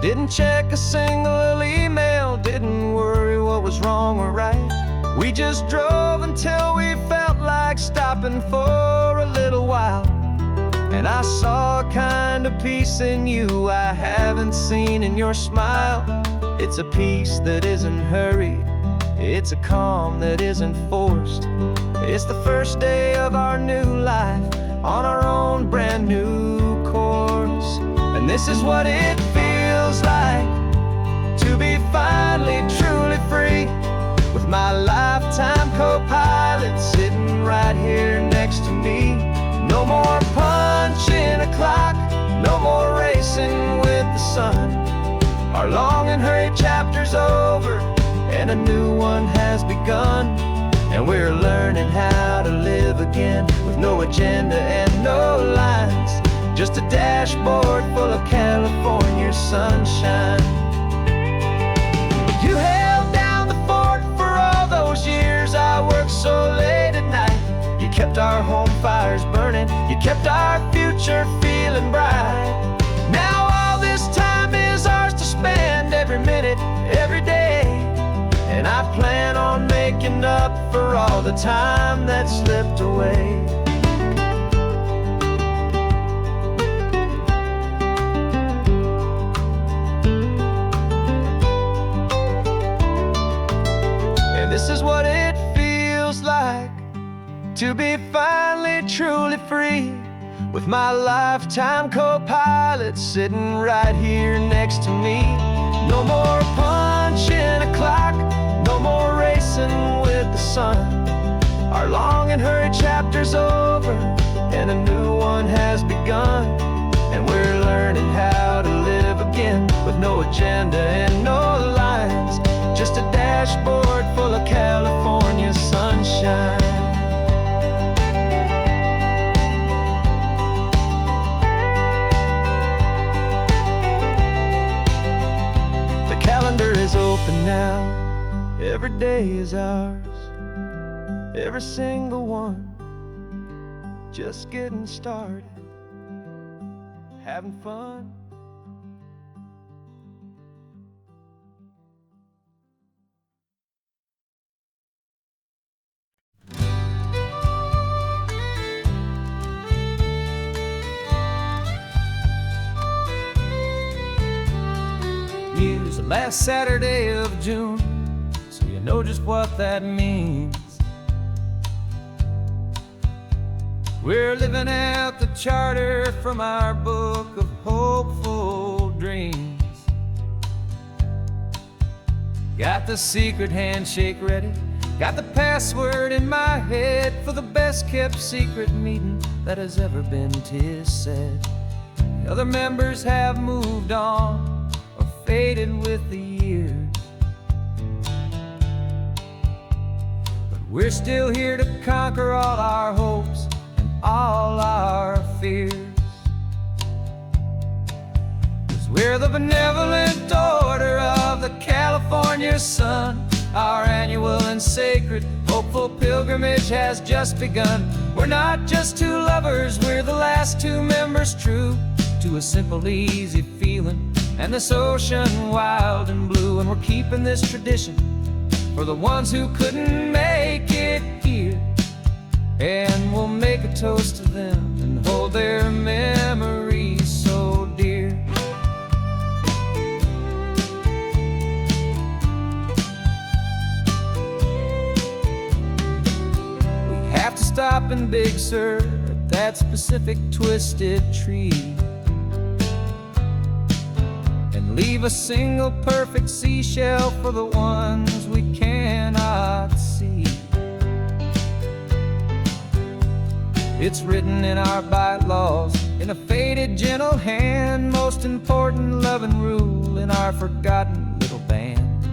[SPEAKER 1] Didn't check a single email, didn't worry what was wrong or right. We just drove until we felt like stopping for a little while. And I saw a kind of peace in you I haven't seen in your smile. It's a peace that isn't hurried, it's a calm that isn't forced. It's the first day of our new life on our own brand new course. And this is what it feels like to be finally truly free, with my lifetime co-pilot sitting right here next to me. No more punching a clock, no more racing with the sun. Our long and hurried chapter's over, and a new one has begun. And we're learning how to live again, with no agenda and no lines. Just a dashboard full of California sunshine. You held down the fort for all those years I worked so late at night. You kept our home fires burning, you kept our future feeling bright. for all the time that slipped away. And this is what it feels like to be finally truly free, with my lifetime co-pilot sitting right here next to me. No more punching a clock, no more racing with the sun. Our long and hurried chapter's over, and a new one has begun. And we're learning how to live again, with no agenda and no lines, just a dashboard full of California sunshine. Calendar is open now, every day is ours, every single one, just getting started, having fun. Use the last Saturday of June, so you know just what that means. We're living out the charter from our book of hopeful dreams. Got the secret handshake ready, got the password in my head for the best kept secret meeting that has ever been, 'tis said. The other members have moved on, faded with the years, but we're still here to conquer all our hopes and all our fears. 'Cause we're the benevolent order of the California sun. Our annual and sacred hopeful pilgrimage has just begun. We're not just two lovers, we're the last two members true to a simple, easy feeling, and this ocean wild and blue. And we're keeping this tradition for the ones who couldn't make it here, and we'll make a toast to them and hold their memories so dear. We have to stop in Big Sur at that specific twisted tree, leave a single perfect seashell for the ones we cannot see. It's written in our bylaws, in a faded gentle hand, most important loving rule in our forgotten little band,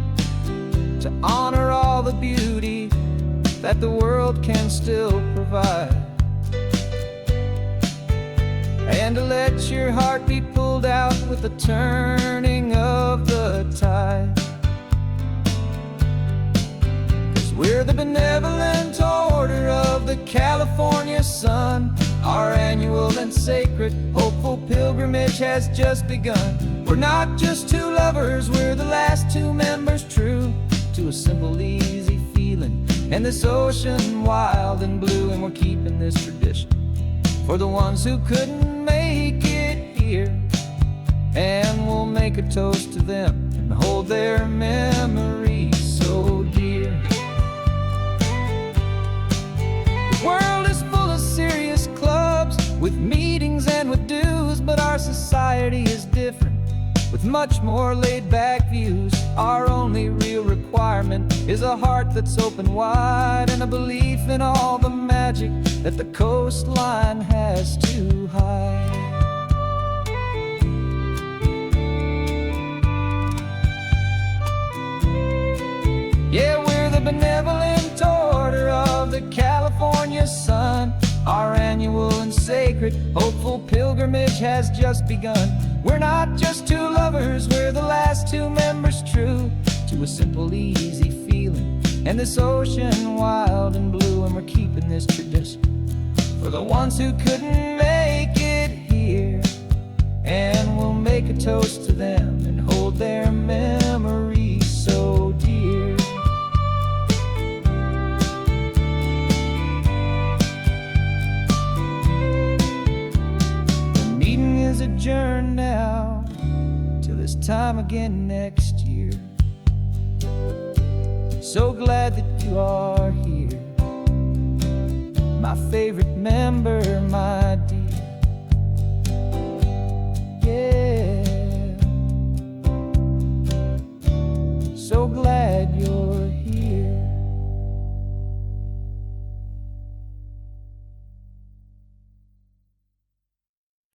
[SPEAKER 1] to honor all the beauty that the world can still provide, and to let your heart be pulled out with the turning of the tide. 'Cause we're the benevolent order of the California sun. Our annual and sacred hopeful pilgrimage has just begun. We're not just two lovers, we're the last two members true to a simple, easy feeling, and this ocean wild and blue. And we're keeping this tradition for the ones who couldn't make it here, and we'll make a toast to them and hold their memories so dear. The world is full of serious clubs with meetings and with dues, but our society is different, with much more laid-back views. Our only real requirement is a heart that's open wide, and a belief in all the magic that the coastline has to hide. Yeah, we're the benevolent order of the California sun. Our annual and sacred hopeful pilgrimage has just begun. We're not just two lovers, we're the last two members true to a simple, easy feeling, and this ocean wild and blue. And we're keeping this tradition for the ones who couldn't make it here, and we'll make a toast to them and hold their memories so dear. turn now, till this time again next year. So glad that you are here, my favorite member, my dear.